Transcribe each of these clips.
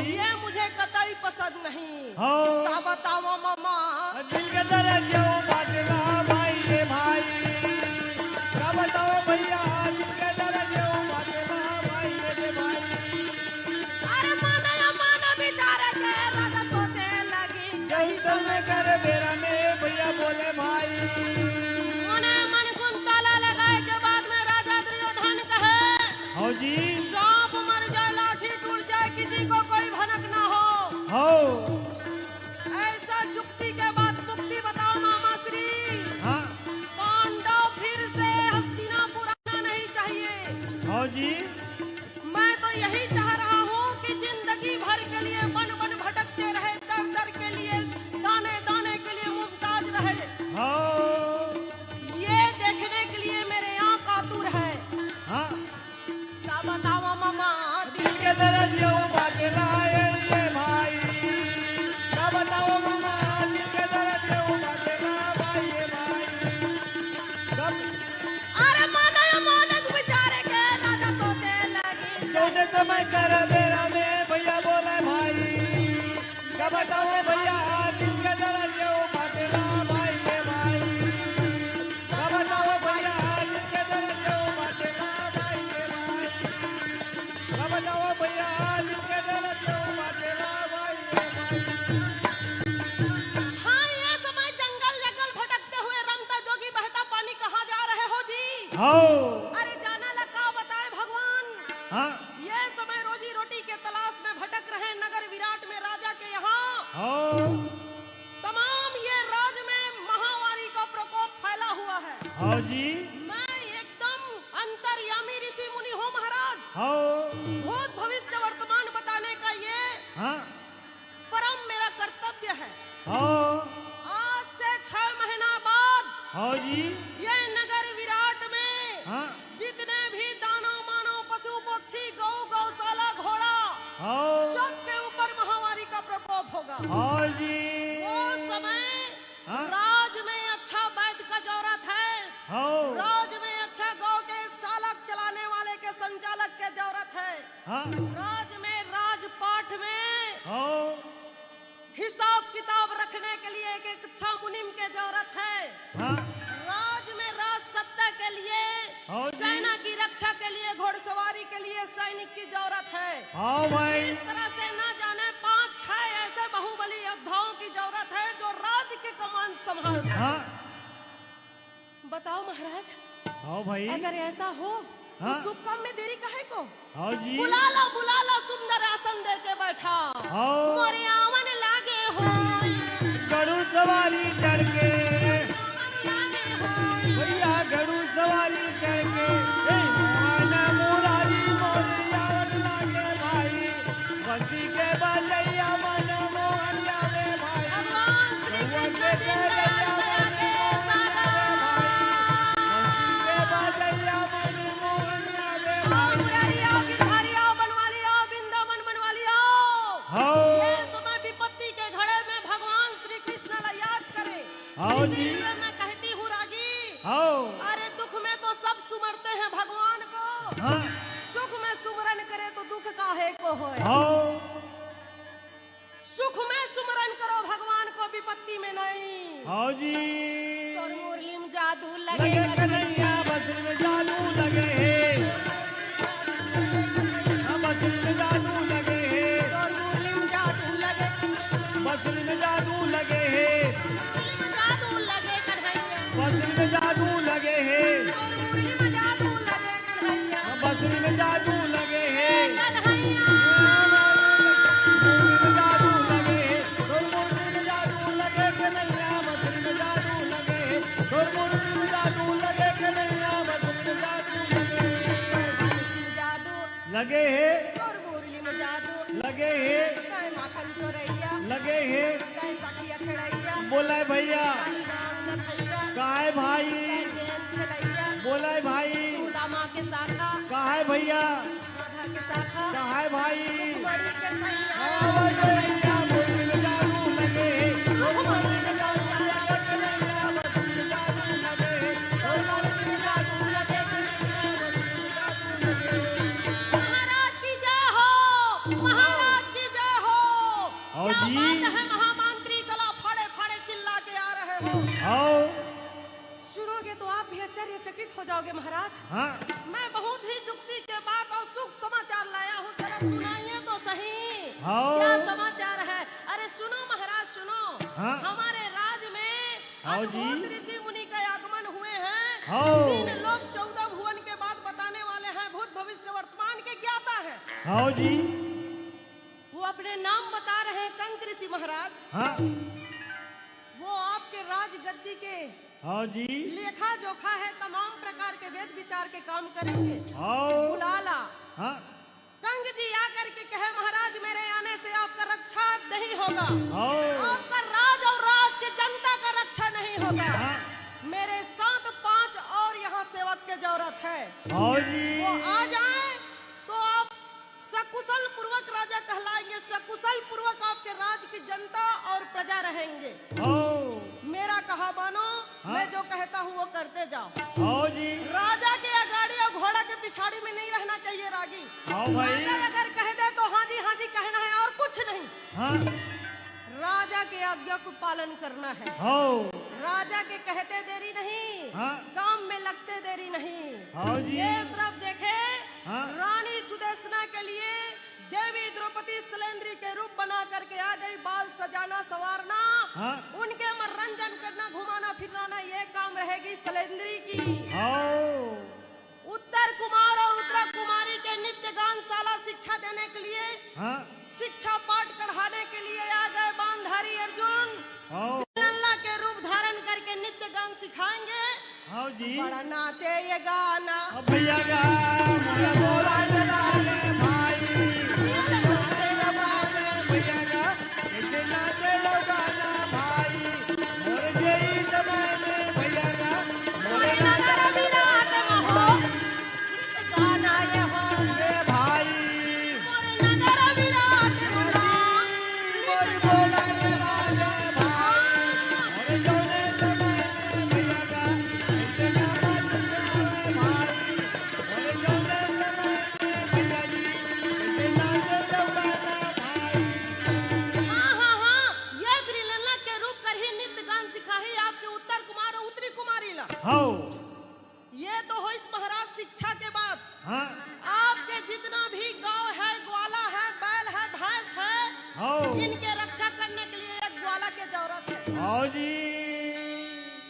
ये मुझे कतई पसंद नहीं। क्या बताओ मामा, दिल के तरह क्यों बाटला भाई रे भाई, क्या बताओ भैया दिल के तरह क्यों बाटला भाई रे भाई। अरे माना बेचारे के राजा सोचे लगी, यही तो मैं कर मेरा में भैया बोले भाई। मने मन कुन ताला लगाए के बाद में राजा दुर्योधन कहे, हाँ जी, सांप मर जाए लाठी टूट जाए किसी को कोई भनक ना हो। ऐसा जुक्ति के बाद मुक्ति बताओ मामा श्री। हाँ पांडव फिर से हस्तिनापुर आना नहीं चाहिए। हाँ जी, मैं तो यही चाह रहा हूँ कि जिंदगी भर के लिए वन वन भटकते रहे, दर दर के लिए, दाने दाने के लिए मुमताज रहे। ये देखने के लिए मेरे आँख आतुर है। हाँ क्या बताओ मामा, दिल के तरह क्यों बाटला ये भाई, क्या बताओ मामा दिल के तरह क्यों बाटला भाई ये भाई। अरे मानक बेचारे के राजा सोचे लगी, सोचे तो मैं कर मेरा में भैया बोले भाई। क्या बताओ भैया दिल के तरह क्यों बाटला भाई ये भाई। क्या बताओ भैया दिल के तरह क्यों बाटला भाई ये भाई। क्या बताओ भैया दिल के तरह क्यों बाटला भाई ये भाई। हाँ ये समय जंगल जंगल भटकते हुए रमता जोगी बहता पानी कहाँ जा रहे हो जी? अरे जाना लगा बताए भगवान। हाँ ये समय रोजी रोटी के तलाश में भटक रहे नगर विराट में राजा के यहाँ। तमाम ये राज में महामारी का प्रकोप फैला हुआ है। हाँ जी, मैं एकदम अंतर्यामी ऋषि मुनि हो महाराज। भूत भविष्य वर्तमान बताने का ये परम मेरा कर्तव्य है। आज से 6 महीना बाद ये नगर विराट में जितने भी दानव मानव पशु पक्षी गौ गौशाला घोड़ा सबके ऊपर महामारी का प्रकोप होगा। वो समय राज में अच्छा वैद्य का जरूरत है। राज में अच्छा गौ के सालक चलाने वाले के संचालक के जरूरत है। राज में राजपाठ में हिसाब किताब रखने के लिए एक अच्छा मुनिम के जरूरत है। राज में राज सत्ता के लिए, सेना की रक्षा के लिए, घोड़सवारी के लिए सैनिक की जरूरत है। इस तरह से न जाने 5-6 ऐसे बाहुबली योद्धाओं की जरूरत है जो राज्य के कमान संभाल सके। बताओ महाराज, भाई अगर ऐसा हो तो शुभ काम में देरी काहे को? बुला लो सुंदर आसन दे के बैठा, मोरे आवन लागे हो, गरुड़ सवारी चढ़ के भैया गरुड़ सवारी चढ़ के मुरारी मोरियावट लागे भाई, बंसी के बजैया मन मोहन जावे भाई। भगवान श्री कृष्ण जी दया के सागर, बंसी के बजैया मन मोहन जावे भाई। मुरारी आओ गिरधारी आओ बनवाली हाँ। सुख में सुमरन करे तो दुख काहे को होए। सुख में सुमरन करो भगवान को, विपत्ति में नहीं। हाँ जी। तोर मुरली में जादू लगे कन्हैया, बसरी में जादू लगे है, बसरी में जादू लगे है, तोर मुरली में जादू लगे, बसरी में जादू लगे है, मुरली में जादू लगे कन्हैया, बसरी में जादू लगे है, तोर मुरली में जादू लगे कन्हैया, बसरी में जादू लगे है, कन्हैया। लगे है, और मुरली में जादू लगे है, चाहे माखन चोरैया लगे है, चाहे सखिया छड़ैया, बोला भैया चाहे गाँव नथैया, काहे भाई, चाहे गेंद खेलैया, बोला भाई सुदामा के शाखा, काहे भैया, राधा के शाखा, काहे भाई, बड़ी के सैया, मुरली में जादू लगे है, मुरली में जादू महाराज की जय हो, महाराज की जय हो। क्या जी। बात है महामंत्री, कला फाड़े फाड़े चिल्ला के आ रहे हो। आओ। सुनोगे तो आप भी आश्चर्यचकित हो जाओगे महाराज। हाँ। मैं बहुत ही जुक्ति के बात और शुभ समाचार लाया हूँ, जरा सुनाइए तो सही। हाँ। क्या समाचार है? अरे सुनो महाराज सुनो। हाँ। हमारे राज में हाँ जी। अद्भुत ऋषि मुनि का आगमन हुए हैं। हाँ। 3 लोग 14 भुवन के बाद बताने वाले हैं, भूत भविष्य वर्तमान के ज्ञाता है। हाँ जी। वो अपने नाम बता रहे हैं, कंक ऋषि महाराज। हाँ। वो आपके राज गद्दी के हाँ जी। लेखा जोखा है, तमाम प्रकार के वेद विचार के काम करेंगे। आओ। बुलाला हाँ। कंग जी आकर के कहे, महाराज मेरे आने से आपका रक्षा नहीं होगा, आओ। आपका राज और राज की जनता का रक्षा नहीं होगा। हाँ। मेरे साथ 5 और यहाँ सेवक की जरूरत है। हाँ जी। वो आ जाएं तो आप सकुशल पूर्वक राजा कहलाएंगे, सकुशल पूर्वक आपके राज की जनता और प्रजा रहेंगे। आओ। मेरा कहा मानो, हाँ। मैं जो कहता हूँ वो करते जाओ। हाँ जी। राजा के अगाड़ी और घोड़ा के पिछाड़ी में नहीं रहना चाहिए रागी। हाँ भाई। अगर कह दे तो हाँ जी कहना है और कुछ नहीं। हाँ। राजा के आज्ञा को पालन करना है। हाँ। राजा के कहते देरी नहीं, हाँ। काम में लगते देरी नहीं। हाँ जी। ये तरफ देखे, हाँ। रानी सुदेशना के लिए देवी द्रौपदी सलेंद्री के रूप बना करके आ गई। बाल सजाना संवारना, हाँ। उनके मनोरंजन करना, घुमाना फिराना, ये काम रहेगी सलेंद्री की। आओ। उत्तर कुमार और उत्तरा कुमारी के नित्य गानशाला शिक्षा देने के लिए, हाँ। शिक्षा पाठ पढ़ाने के लिए आ गए बांधारी अर्जुन। आओ। लल्ला के रूप धारण करके नित्य गान सिखाएंगे। हाँ जी। बड़ा नाचे ये गाना, अब भैया का मोरा मोरा चला ले भाई, भैया का ऐसे नाचे लो गाना भाई, मोरे जई समय में भैया का मोरे नगर विराट महो, गाना ये हो मोरे भाई, मोरे नगर विराट महो, मोरे बोला के राजा भाई, मोरे जोने समय में भैया का ऐसे गाना चला भाई, मोरे जोने समय में भैया जी ऐसे नाचे लो गाना भाई। हाँ, ये ब्रिलल्ला के रूप कर ही नित्य गान सिखाही आपके उत्तर कुमार और उत्तरी कुमारी ला। हाँ। ये तो हो इस महाराज शिक्षा के बाद। हाँ। आपके जितना भी गांव है, ग्वाला है, बैल है, भैंस है, हाँ। इनके रक्षा करने के लिए एक ग्वाला की जरूरत है। हाँ जी।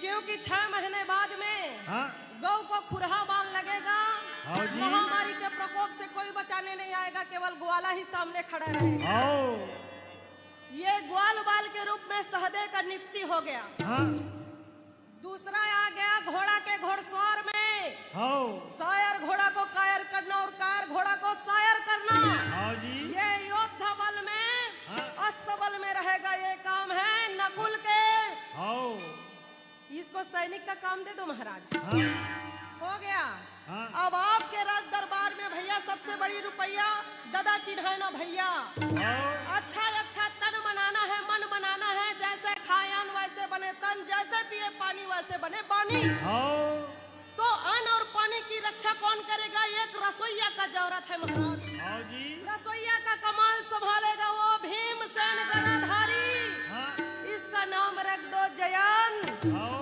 क्योंकि 6 महीने बाद में हाँ। गौ को खुरहा बाल लगेगा। हाँ जी। महामारी के प्रकोप से कोई बचाने नहीं आएगा, केवल ग्वाला ही सामने खड़ा रहेगा। आओ। ये ग्वाल बाल के रूप में सहदे का नियुक्ति हो गया। हाँ। दूसरा आ गया घोड़ा के घोड़सवार में, आओ। शायर घोड़ा को कायर करना और कायर घोड़ा को शायर करना। हाँ जी। ये योद्धा बल में, हाँ। अस्त्र बल में रहेगा। ये काम है नकुल के। आओ। इसको सैनिक का काम दे दो महाराज। हाँ। हो गया। हाँ। अब आपके राज दरबार में भैया सबसे बड़ी रुपया दादा चिन्ह ना भैया। आओ। अच्छा तन बनाना है, मन बनाना है। जैसे खाए अन्न वैसे बने तन, जैसे पिए पानी वैसे बने पानी। आओ। तो अन्न और पानी की रक्षा कौन करेगा? ये एक रसोईया का जरूरत है महाराज। हाँ जी। रसोईया का कमाल संभालेगा वो भीमसेन गदाधारी। हाँ। इसका नाम रख दो जयंत। हाँ।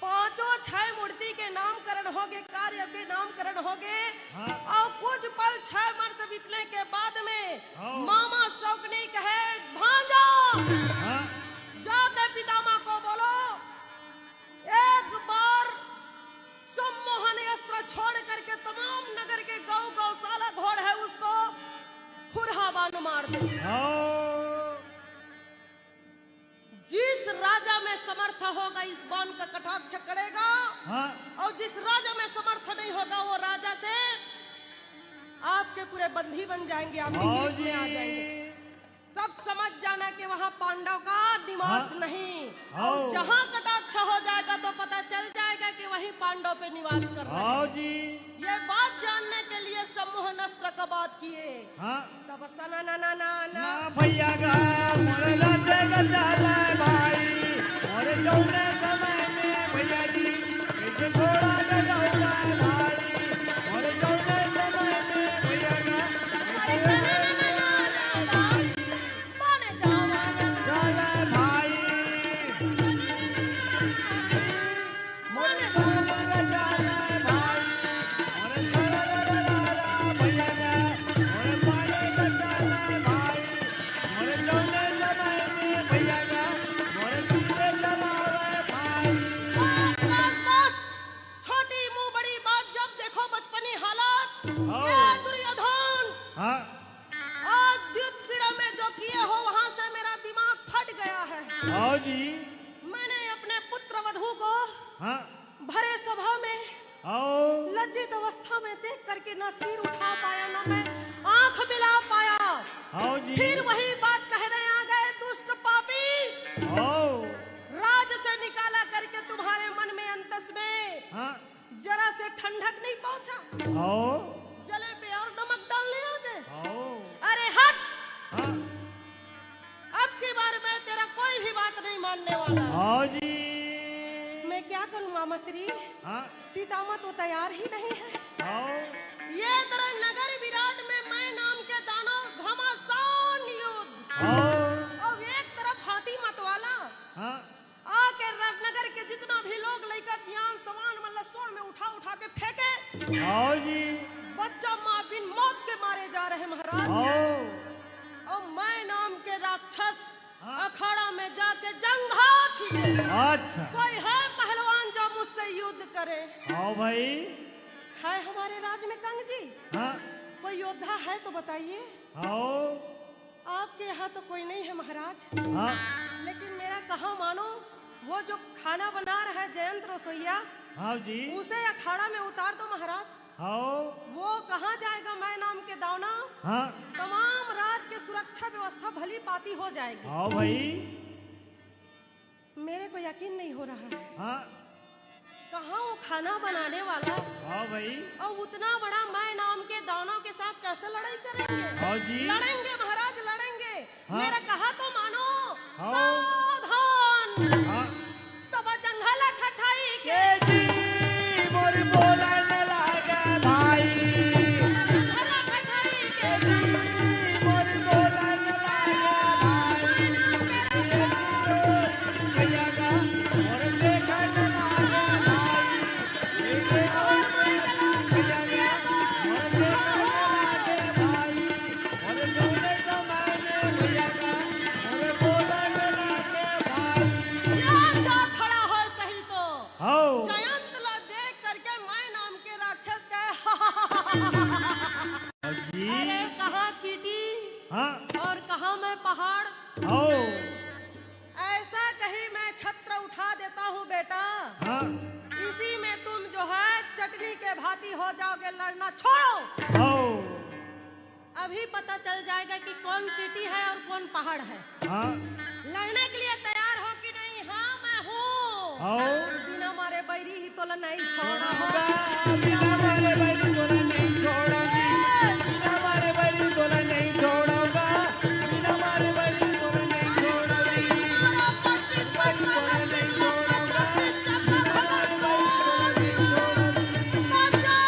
पांचों 6 मूर्ति के नामकरण होगे, कार्य के नामकरण होगे। हाँ। और कुछ पल 6 वर्ष बीतने के बाद में हाँ। मामा शौकनी कहे भांजा। हाँ। जाके पितामह को बोलो एक बार सम्मोहन अस्त्र छोड़ करके तमाम नगर के गौ गौशाला घोड़ है उसको खुरहा बाण मार दे। जिस राजा में समर्थ होगा इस बाण का कटाक्ष करेगा। हाँ। और जिस राजा में समर्थ नहीं होगा वो राजा से आपके पूरे बंधी बन जाएंगे, आपके गिरफ्त में आ जाएंगे। तब समझ जाना कि वहाँ पांडव का निवास हाँ। नहीं। और जहाँ कटाक्ष हो जाएगा तो पता चल जाएगा कि वहीं पांडव पे निवास कर रहे हैं। जी। ये बात जानने के लिए सम्मोहन अस्त्र का बात किए। हाँ। तब सना ना ना ना ना भैया का मोरे लाटे का जाला भाई और जौने समय में भैया जी इसे घोड़ा का जाऊंगा भाई और जौने समय में भैया का माने जावा जाला भाई मोरे जावा का जाला भाई और भैया का और पानी का जाला भाई मोरे जौने समय में भैया का मोरे पीछे चलावे भाई। बस छोटी मुंह बड़ी बात जब देखो बचपनी हालत। ये दुर्योधन हाँ। आज युद्ध में जो किए हो वहाँ से मेरा दिमाग फट गया है। हाँ जी। मैंने अपने पुत्र वधू को हाँ। भरे सभा में आओ। लज्जित अवस्था में देख करके न सिर उठा पाया न मैं आंख मिला पाया। हाँ जी। फिर वही बात कहने आ गए दुष्ट पापी। आओ। राज से निकाला करके तुम्हारे मन में अंतस में हाँ। जरा से ठंडक नहीं पहुंचा। आओ। जले पे और नमक डालने आ गए। आओ। अरे हट, हाँ। अब की बार मैं तेरा कोई भी बात नहीं मानने वाला। हाँ जी। मैं क्या करूं मामा श्री, हाँ। पितामह तो तैयार ही नहीं है। आओ। ये तरह नगर विराट में मैं नाम के दानव घमासान युद्ध। आओ। और एक तरफ हाथी मतवाला हाँ। आके नगर के जितना भी लोग लेकर ज्ञान समान मल्लसोड़ में उठा उठा के फेंके। आओ जी। बच्चा माँ बिन मौत के मारे जा रहे महाराज। आओ। और मैं नाम के राक्षस हाँ। अखाड़ा में जाके जंग हाथ लिए। अच्छा। कोई है पहलवान जो मुझसे युद्ध करे? आओ भाई। है हमारे राज में कंग जी? हाँ। कोई योद्धा है तो बताइए। आओ। आपके यहाँ तो कोई नहीं है महाराज। हाँ। लेकिन मेरा कहा मानो वो जो खाना बना रहा है जयंत रसोईया, हाँ जी। उसे अखाड़ा में उतार दो महाराज। आओ। वो कहाँ जाएगा मैं नाम के दावना। हाँ। तमाम राज के सुरक्षा व्यवस्था भली पाती हो जाएगी। आओ भाई। मेरे को यकीन नहीं हो रहा है। हाँ। कहाँ वो खाना बनाने वाला आओ भाई। और उतना बड़ा मैं नाम के दानों के साथ कैसे लड़ाई करेंगे? आओ जी। लड़ेंगे महाराज लड़ेंगे। हाँ। मेरा कहा तो मानो। आओ। सावधान। हाँ। तब जंगल ठठाई के के जी मोरी बोला न लागे भाई। जंगल ठठाई के मोरी बोला न लागे भाई। भैया का और देखा न लागे भाई। भैया का और देखा न लागे भाई। और जौने समय में भैया का और बोला न लागे भाई। यहाँ जा खड़ा हो सही तो। आओ। जयंत ला देख करके मैं नाम के राक्षस के जी। अरे कहाँ चीटी हाँ। और कहाँ मैं पहाड़। आओ। ऐसा कहीं मैं छत्र उठा देता हूँ बेटा। हाँ। इसी में तुम जो है चटनी के भांति हो जाओगे। लड़ना छोड़ो। आओ। अभी पता चल जाएगा कि कौन चीटी है और कौन पहाड़ है। हाँ। लड़ने के लिए तैयार हो कि नहीं? हाँ मैं हूँ। आओ। बिना मारे बैरी ही तो नहीं छोड़ा बिना मारे बैरी तोला नहीं छोड़ोगी। बिना मारे बैरी तोला नहीं छोड़ोगा। बिना मारे बैरी तोला नहीं छोड़ोगी। बैरी तोला नहीं छोड़ोगा। बिना मारे बैरी तोला नहीं छोड़ोगी। बचा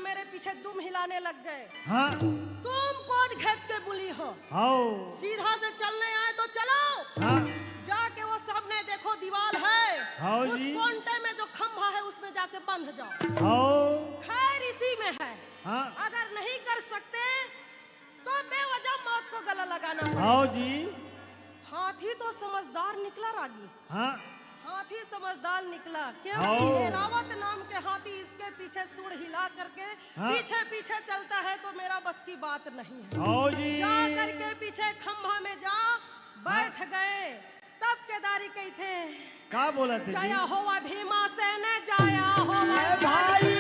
मेरे पीछे दुम हिलाने लग गए। हाँ तुम कौन खेत के बुली हो? सीधा से चलने आए तो चलो। हाँ जाके वो सामने देखो दीवार है, उस जी कोंटे में जो खंभा है उसमें जाके बंध जाओ। खैर इसी में है। हाँ अगर नहीं कर सकते तो बेवजह मौत को गला लगाना जी। हाथी तो समझदार निकला रागी। हाँ हाथी समझदार निकला क्योंकि ये रावत नाम के हाथी इसके पीछे सूंड हिला करके पीछे पीछे चलता है तो मेरा बस की बात नहीं है। जी। जा करके पीछे खंभा में जा बैठ गए। तब केदारी कही थे क्या बोला थे? जाया होवा भीमा से न जाया होवा भाई।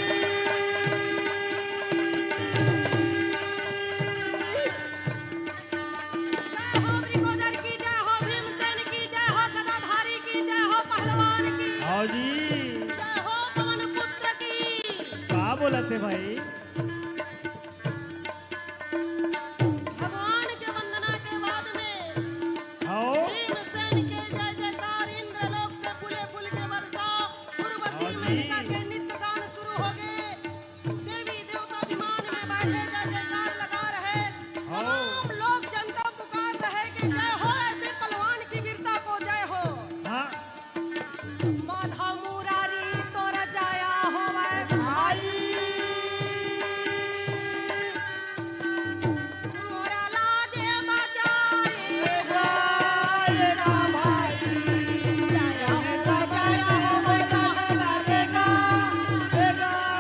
जय हो मृगोदर की, जय हो भीमसेन की, जय हो गदाधारी की, जय हो पहलवान की, जी। जय हो पवन पुत्र की। क्या बोला थे भाई? भगवान के वंदना के बाद में भीमसेन के जय जयकार इंद्रलोक से फूले फूल के वर्षा उर्वशी मेनका के नित्य गान शुरू हो गए। देवी देवता विमान में बैठे जय जयकार लगा रहे। तमाम लोग जनता पुकार रहे कि जय हो ऐसे पहलवान की वीरता को जय हो। माधा मुरारी तोरा जाया होवे भाई। मोरा लाजे बचाए ना भाई। जाया होवे जाया होवे कहाँ लगेगा।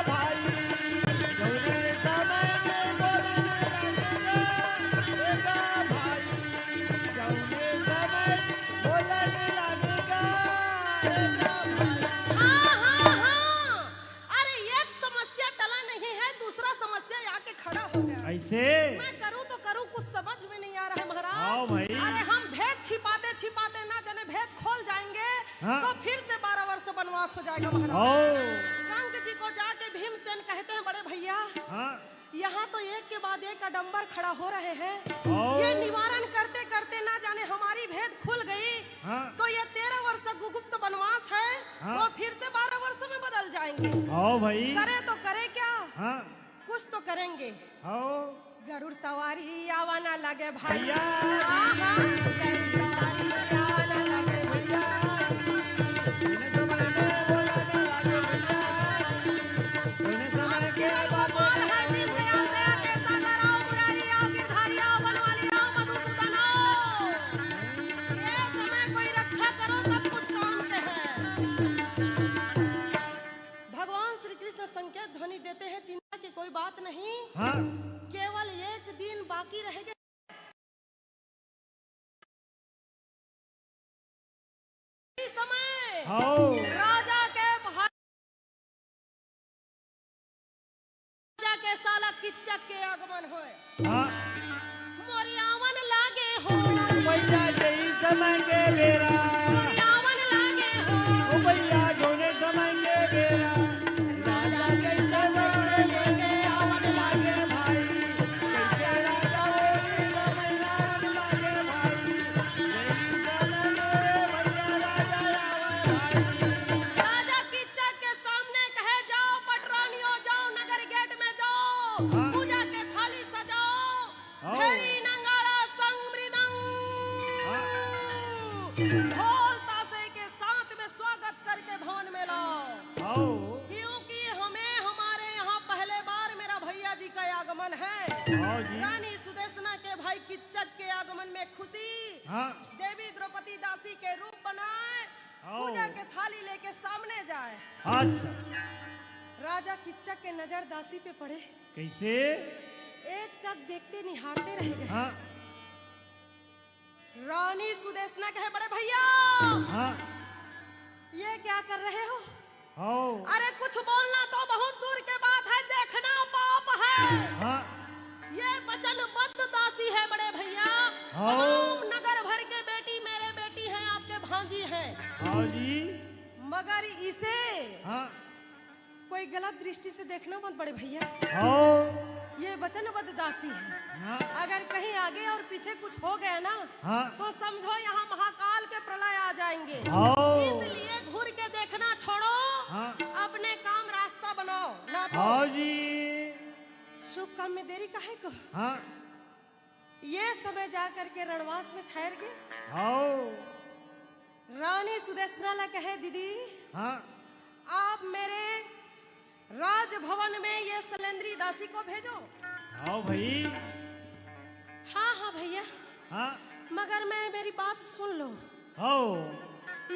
भाई जौने समय में बोलने लगेगा। हाँ हाँ हाँ, अरे एक समस्या टला नहीं है, दूसरा समस्या आके खड़ा हो गया। ऐसे मैं करूं तो करूं, कुछ समझ में नहीं आ रहा है महाराज। हाँ भाई। अरे हम भेद छिपाते छिपाते ना जाने भेद खोल जाएंगे तो फिर से 12 वर्ष वनवास हो जाएगा महाराज। कंक जी को जाके भीमसेन कहते हैं बड़े भैया यहाँ तो एक के बाद एक आडंबर खड़ा हो रहे हैं। ये निवारण करते करते ना जाने हमारी भेद खुल गई तो ये 13 वर्ष गुप्त वनवास है वो फिर से 12 वर्ष में बदल जाएंगे। भाई करे तो करे क्या, कुछ तो करेंगे। गरुड़ सवारी आवा ना लगे भैया। गरुड़ सवारी आवा ना लगे भैया। गोपाल है दीनदयाल दया के सागर आओ, मुरारी आओ, गिरधारी आओ, बनवाली आओ, मधुसूदन आओ। ये समय कोई रक्षा करो सब कुछ काम से है। भगवान श्री कृष्ण संकेत ध्वनि देते हैं चिंता की कोई बात नहीं। केवल एक दिन बाकी रहेगा। इस समय राजा के भाई राजा के साला किच्चक के आगमन होए। मोरियावन लागे हो भैया जई समय के बेरा। मोरियावन लागे हो भैया जोने समय के बेरा। राजा के समय लेके आवन लागे भाई कैसे राजा होली समय रावण लागे भाई। जई समय भैया राजा आवे भाई। राजा किच्चक के सामने कहे जाओ पटरानियों जाओ नगर गेट में जाओ पूजा के थाली सजाओ। भेरी नंगाड़ा संग मृदंग ढोल ताशे के साथ में स्वागत करके भवन में लाओ। क्योंकि हमें हमारे यहाँ पहले बार मेरा भैया जी का आगमन है। रानी सुदेशना के भाई किच्चक के आगमन में खुशी। देवी द्रौपदी दासी के रूप बनाए पूजा के थाली लेके सामने जाए। अच्छा राजा किच्चक के नजर दासी पे पड़े। कैसे? एक टक देखते निहारते रह गए। रानी सुदेशना कहे बड़े भैया ये क्या कर रहे हो? अरे कुछ बोलना तो बहुत दूर के बात है, देखना पाप है। ये वचनबद्ध दासी है बड़े भैया। तमाम नगर भर के बेटी मेरे बेटी हैं, आपके भांजी हैं। मगर इसे कोई गलत दृष्टि से देखना मत बड़े भैया। ये वचनबद्ध दासी है। अगर कहीं आगे और पीछे कुछ हो गया ना तो समझो यहाँ महाकाल के प्रलय आ जाएंगे। इसलिए घूर के देखना छोड़ो, अपने काम रास्ता बनाओ ना। जी काम में देरी काहे को? हाँ ये समय जा करके रणवास में ठहर गए। आओ रानी सुदेशना ला कहे दीदी हाँ आप मेरे राजभवन में ये सलेंद्री दासी को भेजो। आओ भाई। हाँ हाँ भैया हाँ मगर मेरी बात सुन लो। आओ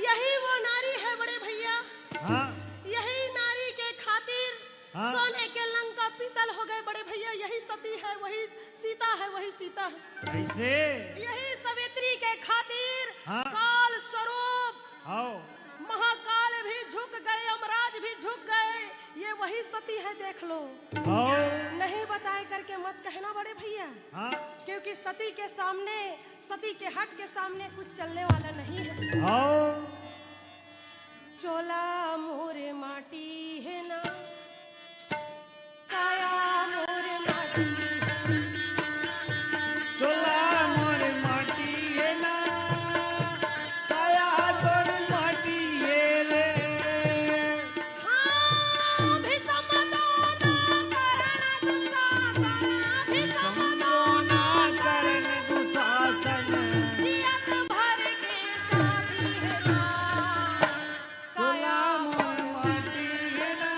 यही वो नारी है बड़े भैया। हाँ यही नारी के खातिर हाँ? सोने के लंका पीतल हो गए बड़े भैया। यही सती है, वही सीता है, वही सीता है। कैसे? यही सावित्री के खातिर हाँ? काल स्वरूप आओ महाकाल भी झुक गए, यमराज भी झुक गए। ये वही सती है, देख लो। आओ नहीं बताए करके मत कहना बड़े भैया। हाँ क्योंकि सती के सामने, सती के हट के सामने कुछ चलने वाला नहीं है। आओ चोला मोरे माटी है ना, काया मोरे माटी है। चोला मोर माटी है ना, काया तोर माटी है रे। हाँ भीषम दोना करण दुशासन, भीषम दोना करण दुशासन, जियत भर के साथी है ना, चोला मोर माटी है ना,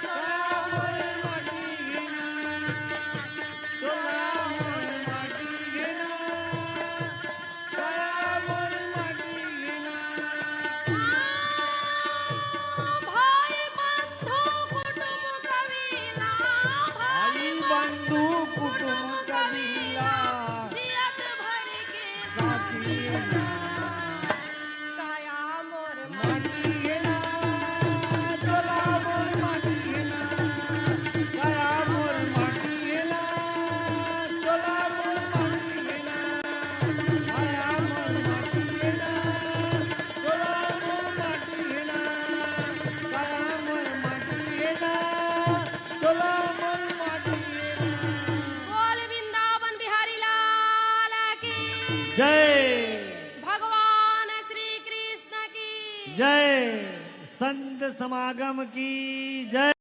काया मोर माटी है ना, चोला मोर माटी है ना, काया मोर माटी है ना। भाई बंधु कुटुंब कबीला, भाई बंधु कुटुंब कबीला, जियत भर के साथी है ना, काया मोर माटी है ना, चोला मोर माटी है ना, काया मोर माटी है ना, चोला मोर माटी है ना, काया मोर माटी है ना, चोला मोर माटी है ना, काया मोर माटी है ना, चोला मोर माटी है ना। बोल वृंदावन बिहारी लाल की जय भगवान श्री कृष्ण की जय संत समागम की जय।